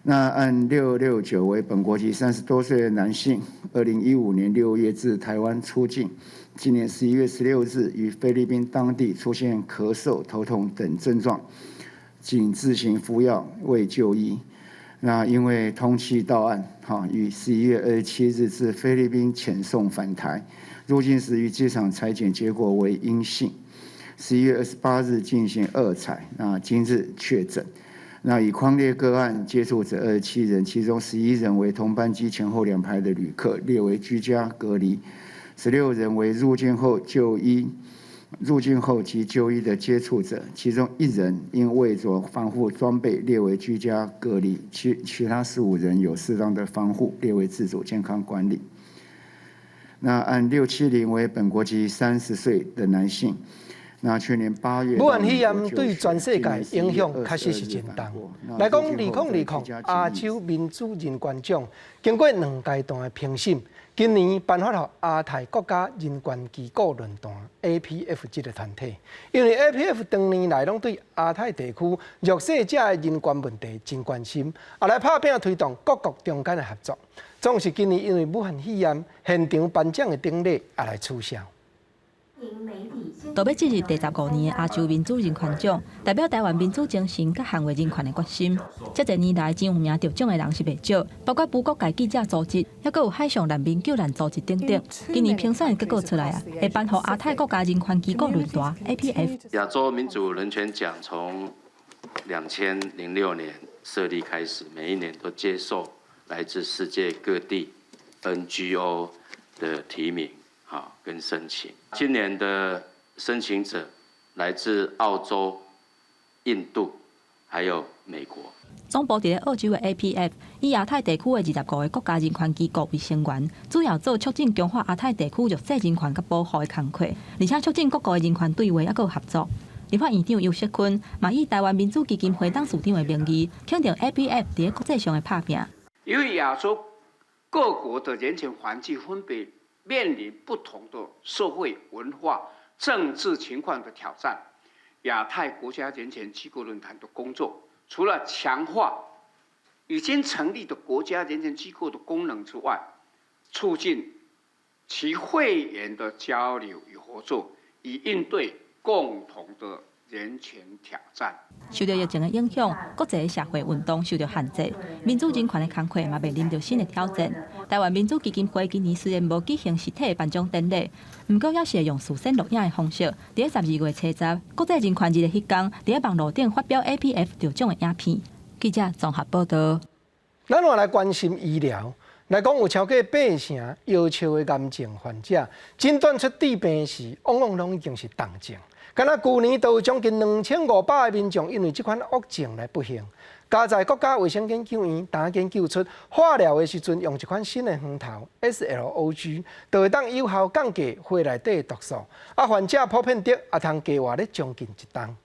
那按669为本国籍30多岁的男性，2015年6月至台湾出境，今年11月16日于菲律宾当地出现咳嗽、头痛等症状，仅自行服药未就医。那因为通缉到案，于11月27日至菲律宾遣送返台，入境时于机场采检结果为阴性。11月28日进行2采，那今日确诊。那以匡列个案接触者27人，其中11人为同班机前后2排的旅客，列为居家隔离；16人为入境后及就医的接触者，其中1人因未着防护装备列为居家隔离，其他15人有适当的防护，列为自主健康管理。那按670为本国籍30岁的男性。那去年8月，武汉肺炎对全世界影响确实是真大。来讲2020亚洲民主人权奖，经过2阶段的评审，今年颁发予亚太国家人权机构论坛 （APF） 这个团体，因为 APF 长年来拢对亚太地区弱势者的人权问题真关心，也来拍拼推动各国中间的合作。总是今年因为武汉肺炎，现场颁奖的典礼也来取消。到要进入第15年的亚洲民主人权奖，代表台湾民主精神甲捍卫人权的决心。这一年来，真有名得奖的人是袂少，包括无国界记者组织，还有海上难民救难组织等等。今年评选的结果出来啊，会颁予亚太国家人权机构论坛 （APF）。亚洲民主人权奖从2006年设立开始，每一年都接受来自世界各地 NGO 的提名。跟申请，今年的申请者来自澳洲、印度，还有美国。总部伫澳洲的 APF 以亚太地区的25个国家人权机构为成员，主要做促进强化亚太地区弱势人权甲保护的工作，而且促进各国的人权对话也有合作。立法院长游锡堃嘛以台湾民主基金会董事长的名义，肯定 APF 伫国际上的拍拼。因为亚洲各国的人权环境分别面临不同的社会、文化、政治情况的挑战。亚太国家人权机构论坛的工作，除了强化已经成立的国家人权机构的功能之外，促进其会员的交流与合作，以应对共同的人权挑战。受到疫情的影响，国际的社会运动受到限制，民主人权的工作嘛面临着新的挑战。台湾民主基金会今年虽然无举行实体的颁奖典礼，不过也是用视线录影的方式，伫12月初10国际人权日的迄天，伫网络顶发表 APF 得奖的影片。记者综合报道。咱话来关心医疗，来讲有超过8成要求的癌症患者诊断出致病时，往往拢已经是重症。敢若去年都有将近2500个民众因为这款恶症来不幸。加在国家卫生研究院当研究出，化疗的时阵用一款新的黄头 SLOG， 就会当有效降低血内底的毒素，患者普遍得也通加活咧将近1冬。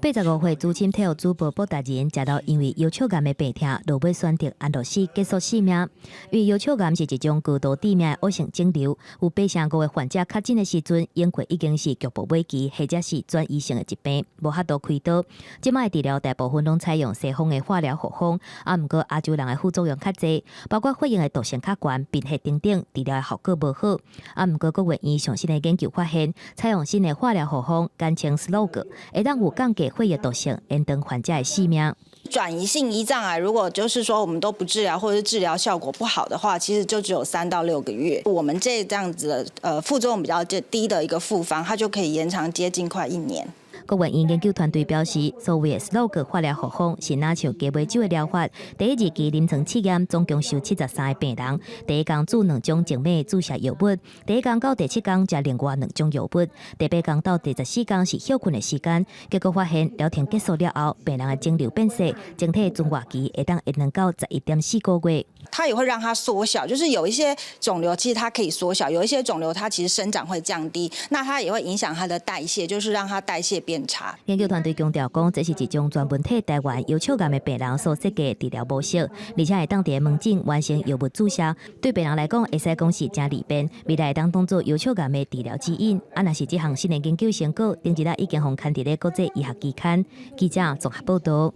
85岁资深体育主播博达人，食到因为腰鞘癌的病痛，落尾选择安乐死结束生命。因为腰鞘癌是一种高度致命的恶性肿瘤，有8成5个患者确诊的时阵，因过已经是局部末期或者是转移性的疾病，无法度开刀。即卖治疗大部分拢采用西方的化疗护方，毋过亚洲人的副作用较侪，包括血型的毒性较悬、贫血等等，治疗的效果无好。毋过国卫院上新的研究发现，采用新的化疗护方，简称 SLOG， 会当有降低血液毒性，延长患者的性命。转移性胰脏癌，如果就是说我们都不治疗，或者是治疗效果不好的话，其实就只有3到6个月。我们这样子的副作用比较低的一个复方，它就可以延长接近快1年。 国卫院研究团队表示，所谓的 SLOG 化疗护方是若像鸡尾酒的疗法。第一日期临床试验总共收73个病人，第一天注2种静脉注射药物，第一天到第7天加另外2种药物，第8天到第14天是休困的时间。结果发现疗程结束了后，病人的肿瘤变小，整体存活期会当延长到11.4个月。 它也会让它缩小，就是有一些肿瘤其实它可以缩小，有一些肿瘤它其实生长会降低，那它也会影响它的代谢，就是让它代谢变差。研究团队强调讲，这是一种专门替台湾腰鞘癌的病人所设计的治疗模式，而且会当伫门诊完成药物注射，对病人来讲会使讲是真利便，未来会当当做腰鞘癌的治疗指引。若是这项新的研究成果，顶一日已经互刊伫咧国际医学期刊。记者综合报道。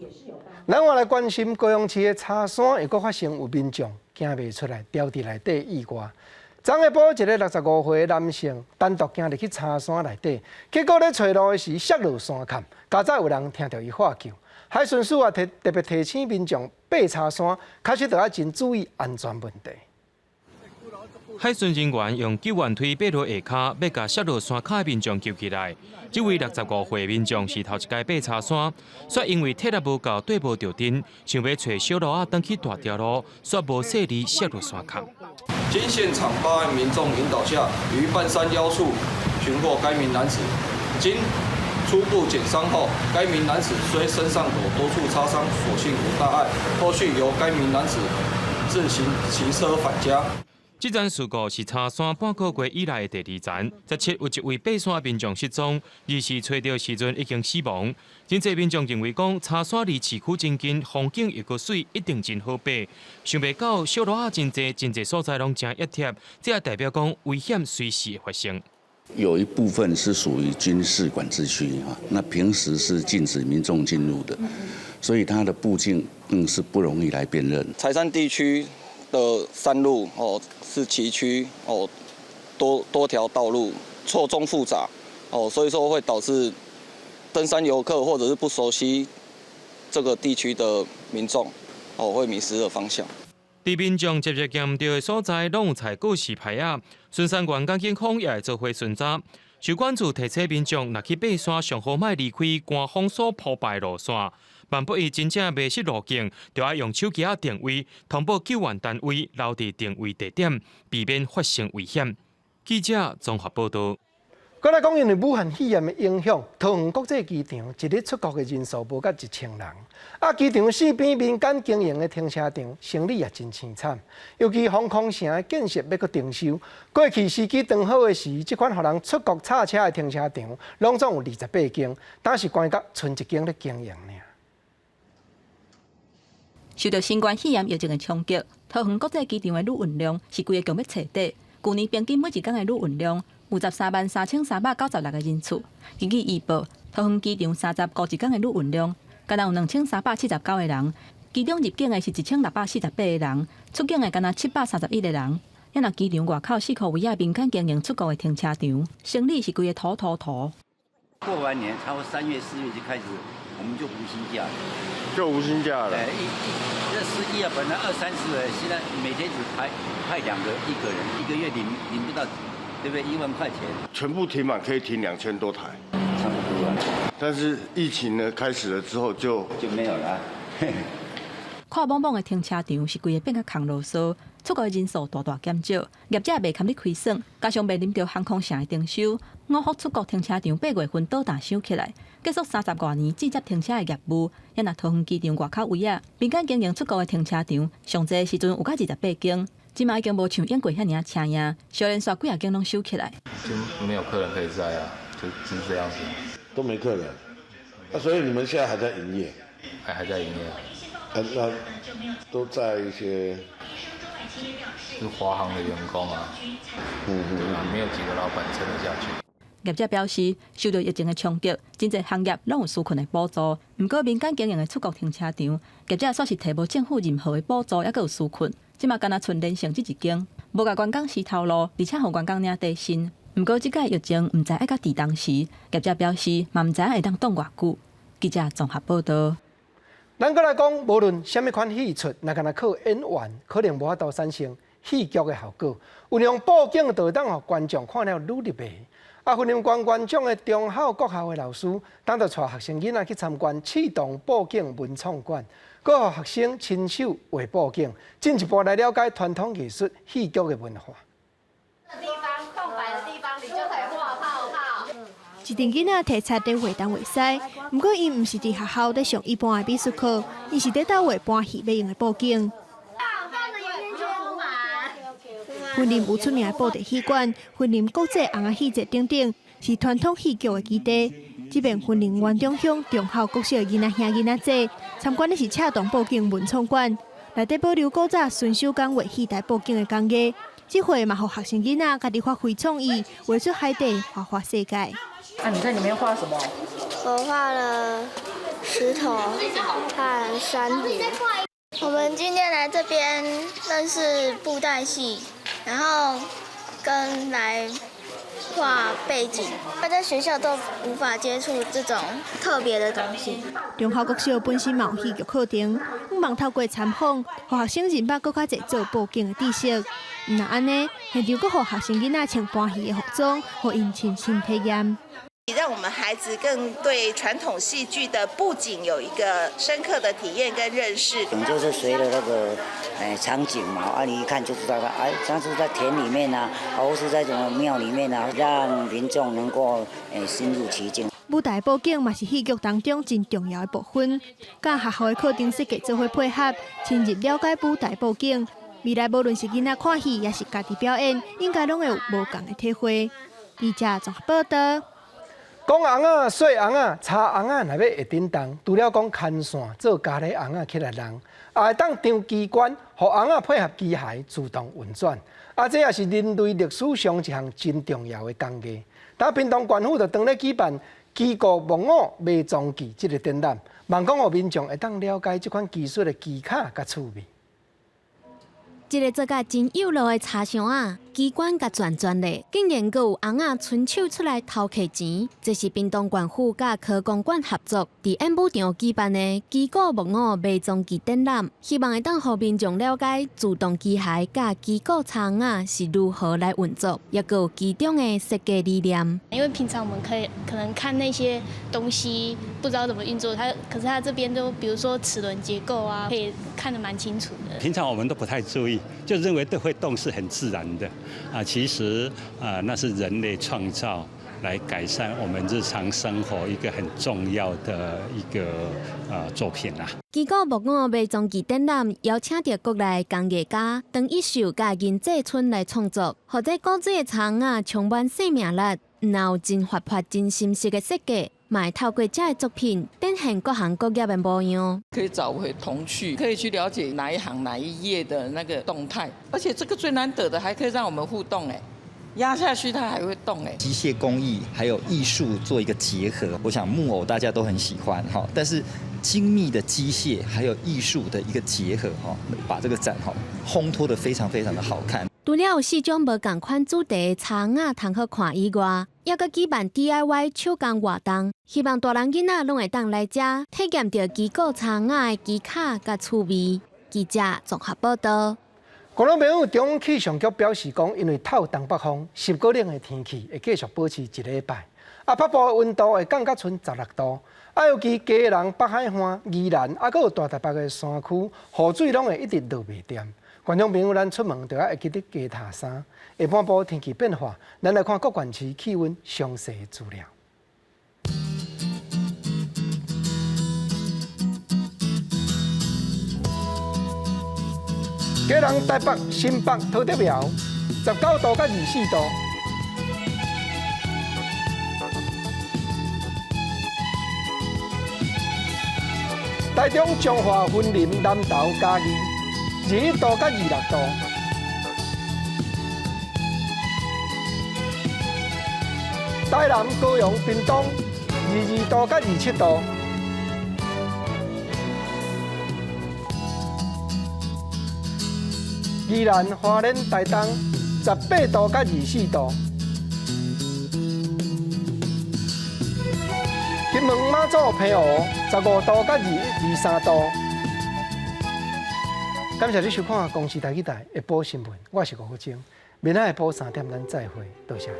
咱我来关心高雄市的茶山，会阁发生有民众行袂出来，掉伫内底意外。昨下晡，一个65岁的男性单独行入去茶山内底，结果咧找路的时摔落山坎，加早有人听到伊喊救。海巡署也特别提醒民众爬茶山，确实着要真注意安全问题。 海巡人员用救援梯爬落下骹，要甲摔落山骹的民众救起来。这位65岁民众是头一届爬茶山，却因为体力无够，对无着阵，想要找小路仔登去大条路，却无细力摔落山坎。经现场报案民众引导下，于半山腰处寻获该名男子。经初步检伤后，该名男子虽身上有多处擦伤，所幸无大碍。后续由该名男子自行骑车返家。这件事故是查山半个月以来的第二件。17有一位爬山民众失踪，二是找到时阵已经死亡。真侪民众认为讲查山离市区真近，风景又个水，一定真好爬。想袂到小路啊真侪所在拢真压贴，这也代表讲危险随时会发生。有一部分是属于军事管制区啊，那平时是禁止民众进入的，所以它的步径更是不容易来辨认。柴山地区的山路是崎岖多条道路错综复杂所以说会导致登山游客或者是不熟悉这个地区的民众会迷失了方向。伫民众接检到的所在，拢有采告示牌啊。巡山员甲警方也会做伙巡查。受关注提醒民众，若去爬山，上好莫离开官方所铺排路线。万不伊真正迷失路径，就要用手机定位，通报救援单位，留伫定位地点，避免发生危险。记者综合报道。过来讲，因为武汉肺炎的影响，桃园国际机场一日出国的人数无到1000人。机场四边民间经营的停车场生意也真凄惨，尤其航空城的建设要搁停修。过去时机刚好的时，这款互人出国插车的停车场，拢总有28间，但是关到剩1间咧经营呢。受到新冠肺炎疫情的冲击，桃园国际机场的旅运量是规个强要彻底。去年平均每一天的旅运量有133396个人次。根据预报，桃园机场35一天的旅运量，敢若有2379个人，机场入境的是1648个人，出境的敢若731个人。也若机场外口4个位啊民间经营出国的停车场，生意是规个土。过完年，差不多3月、4月就开始，我们就无薪假了。就无薪假了。这司机啊，本来20-30人，现在每天只派1个人，1个月领不到，对不对？1万块钱。全部停满可以停2000多台。差不多啊。但是疫情呢开始了之后就没有了。看茫茫的停车场是规个变甲空啰嗦，出国的人数大减少，业者袂堪你亏损，加上面临着航空城的停修，5福出国停车场8月份倒打收起来，结束30多年直接停车的业务。也若桃园机场外口位啊，民间经营出国的停车场，上济时阵有到28间，今嘛已经无像演过遐尔车样，小连续几啊间拢收起来。就没有客人可以载啊，就是这样子。都没客人，所以你们现在还在营业？还在营业。那都在一些是华航的员工啊，没有几个老板撑得下去。业者表示，受到疫情的冲击，真侪行业拢有纾困的补助。不过民间经营的出国停车场，业者煞是提无政府任何的补助，也阁有纾困。即嘛敢若剩连胜这一间，无甲员工时头路，而且互员工领底薪。不过即届疫情唔知爱到伫当时，业者表示嘛唔知会当挡偌久。记者综合报道。咱过来讲，无论什么款戏出，若敢若靠演员，可能无法度产生戏剧的效果。运用布景，就当互观众看了愈入迷。分任关奖的中校国校的老师，当着带学生囡仔去参观启动布景文创馆，佮互学生亲手画布景，进一步来了解传统艺术戏剧的文化。地方空白的地方，你就可以画泡泡。一群囡仔提出伫画东画西，不过因毋是伫学校伫上一般的美术课，伊是伫倒画搬戏要用的布景。分林有出名的布袋戏馆，分林国际红仔戏节等等，是传统戏剧的基地。这边分林县中乡中校国小的囡仔兄囡仔姐参观的是恰当布景文创馆，内底保留古早孙守刚画戏台布景的工艺。这回嘛，互学生囡仔家己发挥创意，画出海底花世界。你在里面画什么？我画了石头和珊瑚。我们今天来这边认识布袋戏，然后跟来画背景。在学校都无法接触这种特别的东西。中校国小本身嘛有戏剧课程，希望透过参访，互学生认捌更加侪做布景的知识。若安尼，现场阁互学生囡仔穿搬戏的服装，互因亲身体验。让我们孩子更对传统戏剧的布景有一个深刻的体验跟认识。我们就是随着那个场景嘛，你一看就知道它，像是在田里面啊，或是在什么庙里面啊，让民众能够深入其境。舞台布景嘛是戏剧当中真重要的部分，甲学校的课程设计做伙配合，深入了解舞台布景。未来无论是囡仔看戏，也是家己表演，应该拢会有无共的体会。记者综合报道。讲红仔、细红仔、炒红仔，若要会叮当，除了讲牵线做家里红仔起来人，也会当张机关，互红仔配合机械自动运转。这也是人类历史上一项真重要的工艺。但屏东县府就当咧举办机构木偶卖装具这个展览，望讲互民众会当了解这款技术的技巧甲趣味。一个做甲真有路的茶箱啊，机关甲转的，竟然阁有红仔伸手出来偷摕钱。这是屏东县府甲科工馆合作，伫演武场举办的机构木偶卖装具展览，希望会当互民众了解自动机械甲机构茶仔是如何来运作，也阁有其中的设计理念。因为平常我们可能看那些东西不知道怎么运作，可是它这边都比如说齿轮结构啊，可以看得蛮清楚的。平常我们都不太注意。就认为都会动是很自然的其实那是人类创造来改善我们日常生活一个很重要的一个作品啦。机构木偶卖装具展览邀请到国内工艺家唐一秀甲银济春来创作，或者古锥的茶仔充满生命力，有真活泼、真深色的设计。买透过这的作品，展现各行各业的模样，可以找回童趣，可以去了解哪一行哪一页的那个动态，而且这个最难得的还可以让我们互动压下去它还会动机械工艺还有艺术做一个结合，我想木偶大家都很喜欢但是精密的机械还有艺术的一个结合把这个展烘托得非常非常的好看。除了有4种无同款主题的茶仔通好看以外，也阁举办 DIY 手工活动，希望大人囡仔拢会当来遮体验到机构茶仔的技巧甲趣味。记者综合报道。广东朋友中央气象局表示讲，因为透东北风，10个冷的天气会继续保持1礼拜。北部的温度会降到剩16度。尤其基隆、北海岸、宜兰，阁有大台北的山区，雨水拢会一直落袂掂。观众朋友，咱出门就要会记得加套衫。下半部天气变化，咱来看各县市气温详细资料。基隆、台北、新北、桃竹苗19度到24度。台中、彰化、云林、南投、嘉义21度到26度。台南、高雄、屏东22度到27度。宜兰、花莲、台东18度到24度。金门、马祖、澎湖15度到23度。感谢你收看《公视台语台》下晡新闻，我是吴国晶，明仔下晡3点咱再会，多谢。